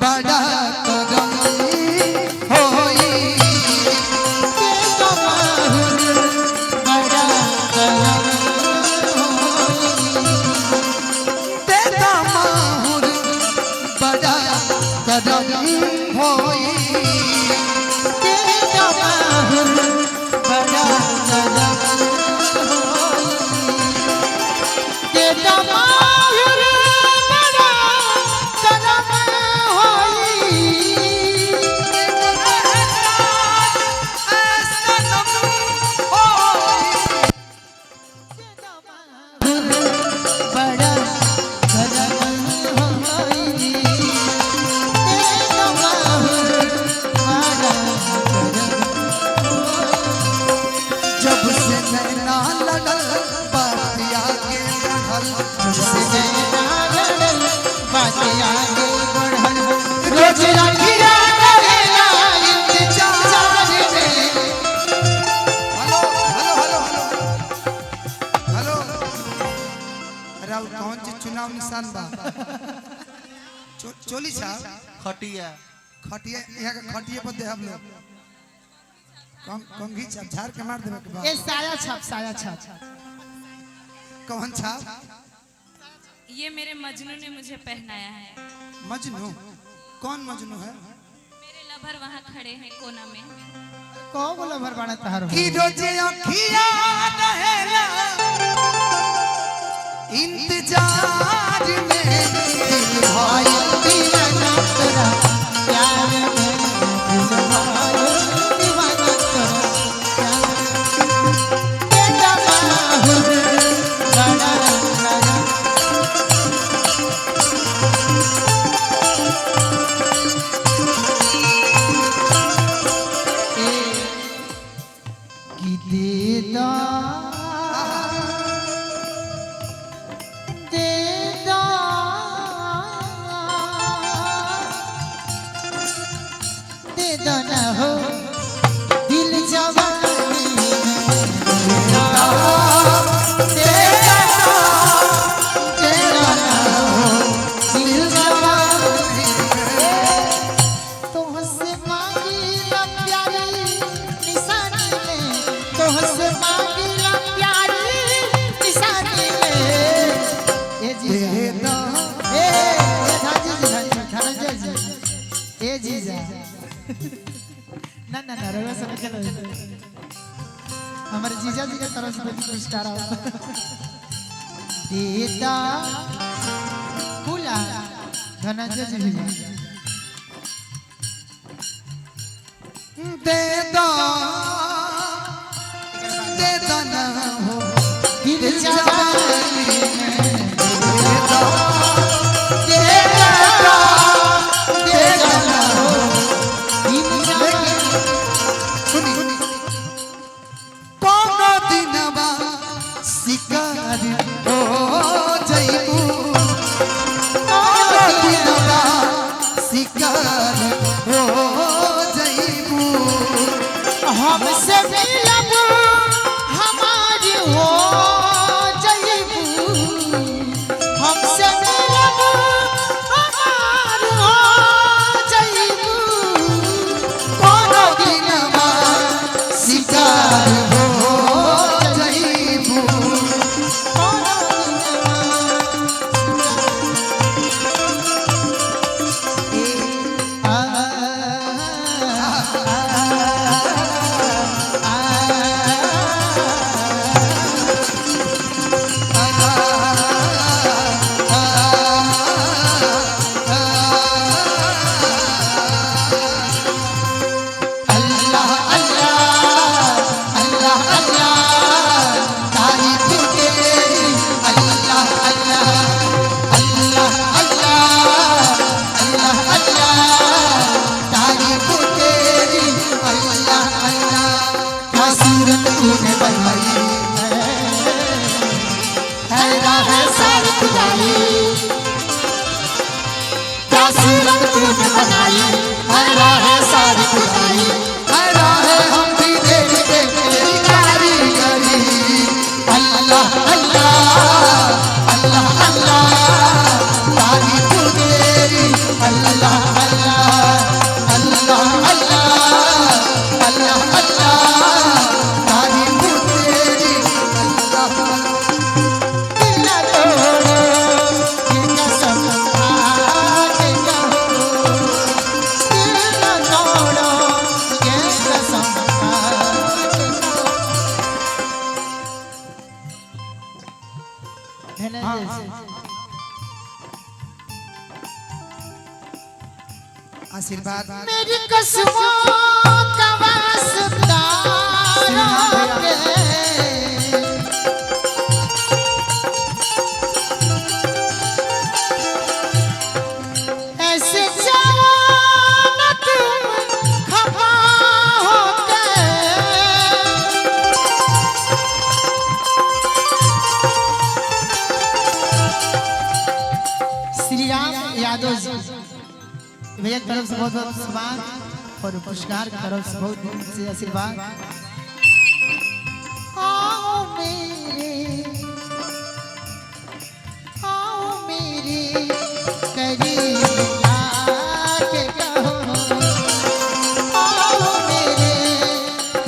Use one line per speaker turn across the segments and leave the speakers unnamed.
बड़ा करम होई
के तमाहुर बड़ा करम
तेरा माहुर बड़ा करम होई
के तमाहुर बड़ा करम के तमाहुर बड़ा करम बड़ा करम होई के तमाहुर बड़ा
जब से नैना लगल बातिया के बढ़ल जब से
रोज रखिया रहेला इंतजार में
hello hello hello hello Rahul कौन सी चुनाव निशान बा चोली साहब
खटिया
खटिया यहाँ के खटिया पर दे हम लोग कंघी छाप झाड़ के मार देवे के बाद
ये साया छाप
कौन छाप
ये मेरे मजनू ने मुझे पहनाया है।
मजनू कौन मजनू है
मेरे लवर वहाँ खड़े हैं कोना में।
कौन बोला भर बड़ा तहार हो
कि रोजे अखिया रहेला इंतजार में दिल भाई
दीवाना तेरा प्यार में दिल भाई दीवाना तेरा प्यार के तमाहुर बड़ा करम कि देदा देदा देदा न हो दिल जवानी देदा देदा देदा न हो दिल जवानी तोहसे मांगीला प्यारी निशानी में तोहसे मांगीला प्यारी निशानी में ए जीजा
देदा
ए धाजी धनंजय जी ए जीजा ना ना ना रवा सब चलो हमारे जीजा जी के तरफ से पुरस्कार आओ देदा फूला धनंजय जी भी
देदा देदा न हो
दिल जवानी में
देदा
देदा देदा न हो दिल जवानी
सुनी कौन दिनवा शिकार हो जइबू कौन दिनवा शिकार हो जइबू
हमसे मिलब हमारी हो जइबू हमसे मिलब हमारी हो जइबू
कौन दिनवा शिकार हो जइबू
अल्लाह अल्लाह अल्लाह अल्लाह तारीफ तेरी अल्लाह अल्लाह अल्लाह अल्लाह अल्लाह अल्लाह तारीफ तेरी अल्लाह अल्लाह क्या सूरत तूने बनाई है राह सारी खुदाई क्या सूरत तूने बनाई है राह सारी खुदाई हम भी देखते तेरी कारीगरी अल्लाह अल्लाह अल्लाह अल्लाह तारीफ तेरी अल्लाह अल्लाह धनंजय जी
आशीर्वाद
मेरी कसमों का वास्ता रोके ऐसे जाओ न तुम खफा होके श्री राम यादव जी भैया की तरफ से बहुत बहुत सम्मान और पुरस्कार की तरफ से बहुत दिन से आशीर्वाद। आओ मेरे करीब आके कहो, आओ मेरे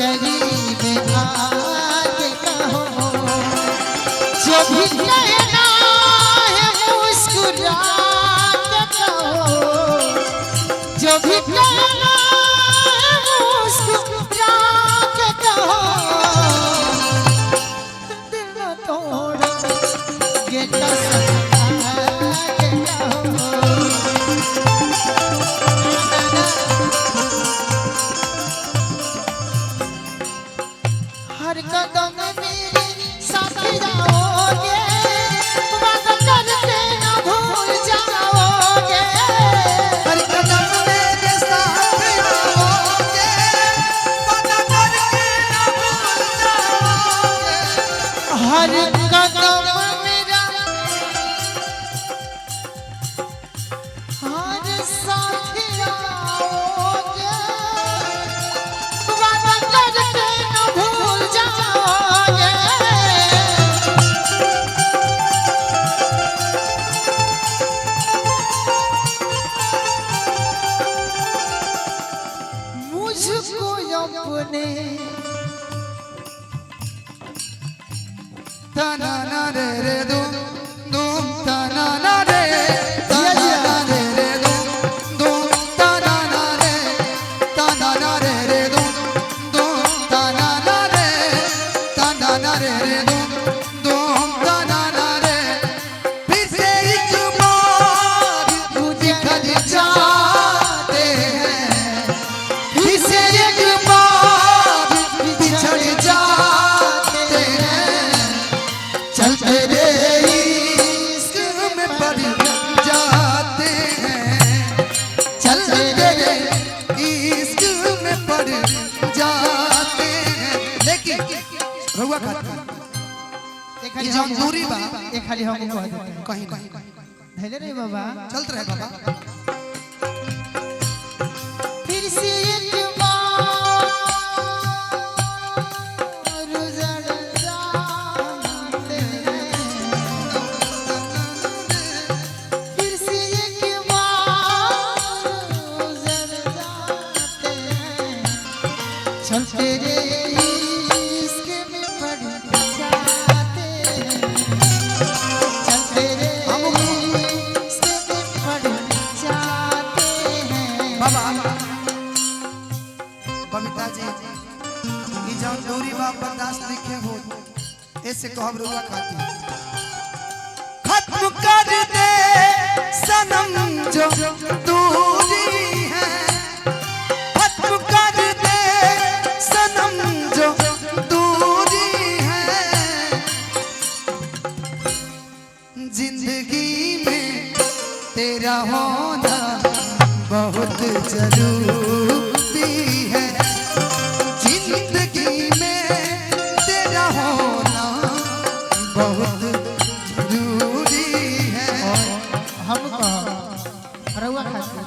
करीब आके कहो, जो भी कहना है मुस्कुरा के कहो, जो भी कहना है मुस्कुरा के कहो, दिल न तोड़ के कसम खा के कहो। हर कदम मेरे साथ जाओगे, वादा करके न भूल जाओगे,
हर कदम मेरे साथ आओगे, वादा करके न भूल जाओगे।
हर कदम मेरा हर साथ आओगे, वादा करके न भूल जाओगे। मुझको अपने
तना ना रे रे दुम दुम तना ना रे तना ना रे रे दुम दुम तना ना रे रे दुम दुम तना ना रे रे दुम दुम तना ना रे। फिर से एक बार दिखल जाते हैं, फिर से एक बार बिछड़ जाते हैं, चलते रे इश्क में पड़ जाते हैं, चलते रे इश्क में पड़ जाते हैं। लेकिन रहुआ खातिर
एक
ई जौन दूरी बा
एक खाली हम कह देते हैं
कहीं कहीं
धैले रे बाबा।
चलते रहे बाबा।
फिर से एक बार उजड़ जाते हैं, फिर से एक बार उजड़ जाते हैं, चलते रे इश्क में पड़ जाते हैं, चलते रे इश्क में पड़ जाते हैं।
बाबा बबीता जी ई जौन दूरी बा बर्दाश्त लिखे हो ऐसे कहब रुआ खातिर खत्म कर दे सनम जो दूरी है, खत्म कर दे सनम जो दूरी है। जिंदगी में तेरा होना बहुत जरूरी है, जिंदगी में तेरा होना बहुत जरूरी है।
हम रउआ खातिर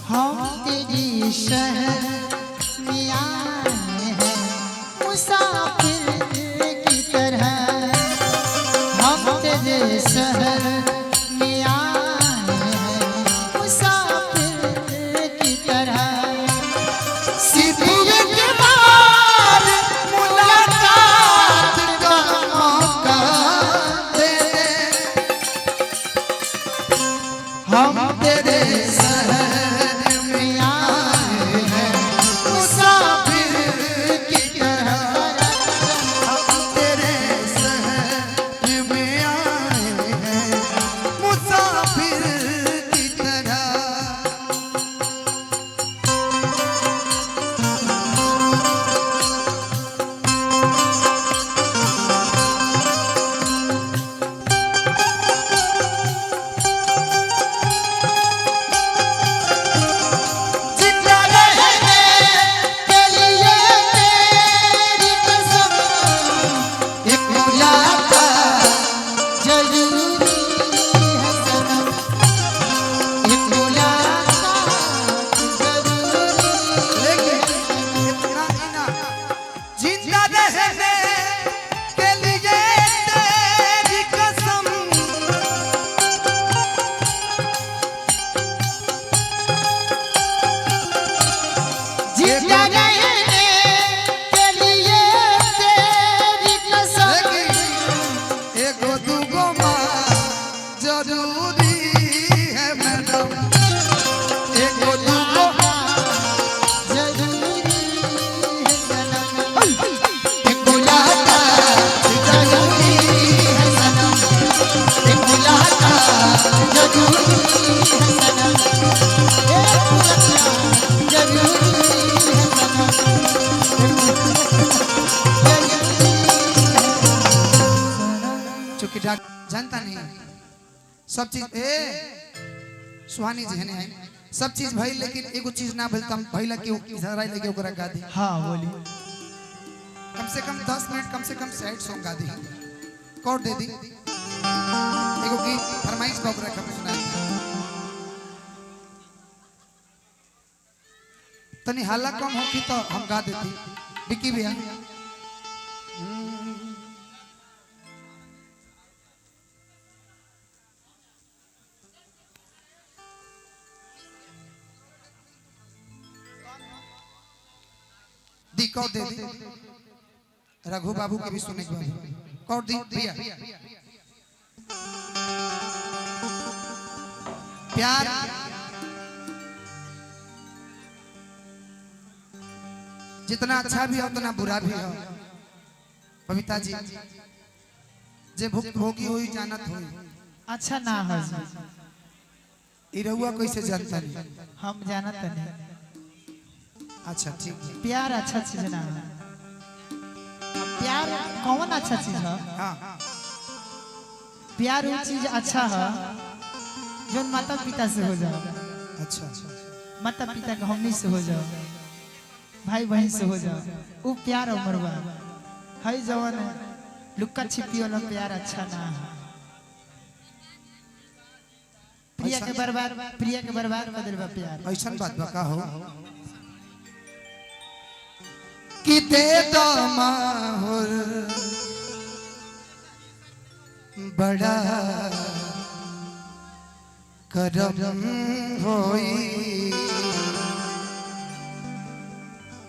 हम तेरी शहर में आए हैं मुसाफिर की तरह, हम तेरे शहर में आए हैं मुसाफिर की तरह।
सिर्फ एक बार मुलाकात का मौका दे दे, हम तेरे शहर में आए हैं मुसाफिर की तरह, हम तेरे शहर चूंकि जानता नहीं सब चीज सुहानी जी है सब चीज भाई, लेकिन एगो चीज ना भइल तम भइला के इशारा लेके ओकरा गा दी।
हाँ बोली।
कम से कम 10 मिनट कम से कम सैड सॉन्ग गा दी, कोड दे दी, एगो गीत फरमाइश बा ओकरा के सुना दी। तनी हल्ला कम होती तो हम गा देती। विकी भैया दी कौर दे दी, रघु बाबू के भी सुने के बाबू कौर दी भैया। प्यार जितना अच्छा भी है उतना बुरा भी है। बबीता जी जे भुक्तभोगी हुई जानत हुई
अच्छा ना हो जी।
इरहुआ कैसे जानता नहीं?
हम जानत नहीं।
अच्छा ठीक है।
प्यार अच्छा चीज ना है। प्यार कौन अच्छा चीज है?
हाँ
प्यार वो चीज अच्छा है जो माता पिता से हो जाओ।
अच्छा
माता पिता का हमनी से हो जाओ, भाई बहन से हो जाओ, वो प्यार उम्र बा है। जवन लुक्का छिपी वाला प्यार अच्छा ना है। प्रिया के बर्बाद बदल बा प्यार।
ऐसा बात बका हो कि दे दो माहौल बड़ा करम होई।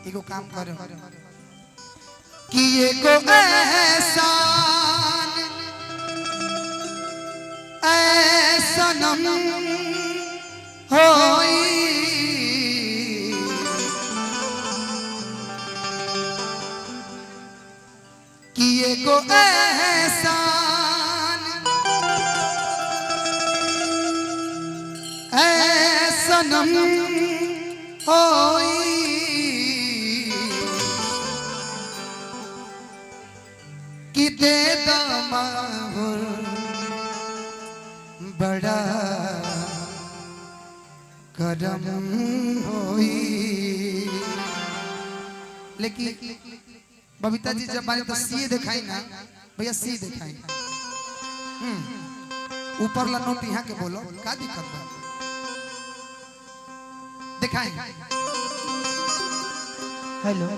एगो काम करो कि एगो एहसान ऐसनम होई कि एगो एहसान ऐसनम होई कि दे दो माहौल बड़ा करम होई। लेकिन बबीता जी जब बारे तो सी दिखाई ना भैया, सी दिखाई ऊपर ला नोट यहाँ के बोलो का दिक्कत बा दिखाई।
हेलो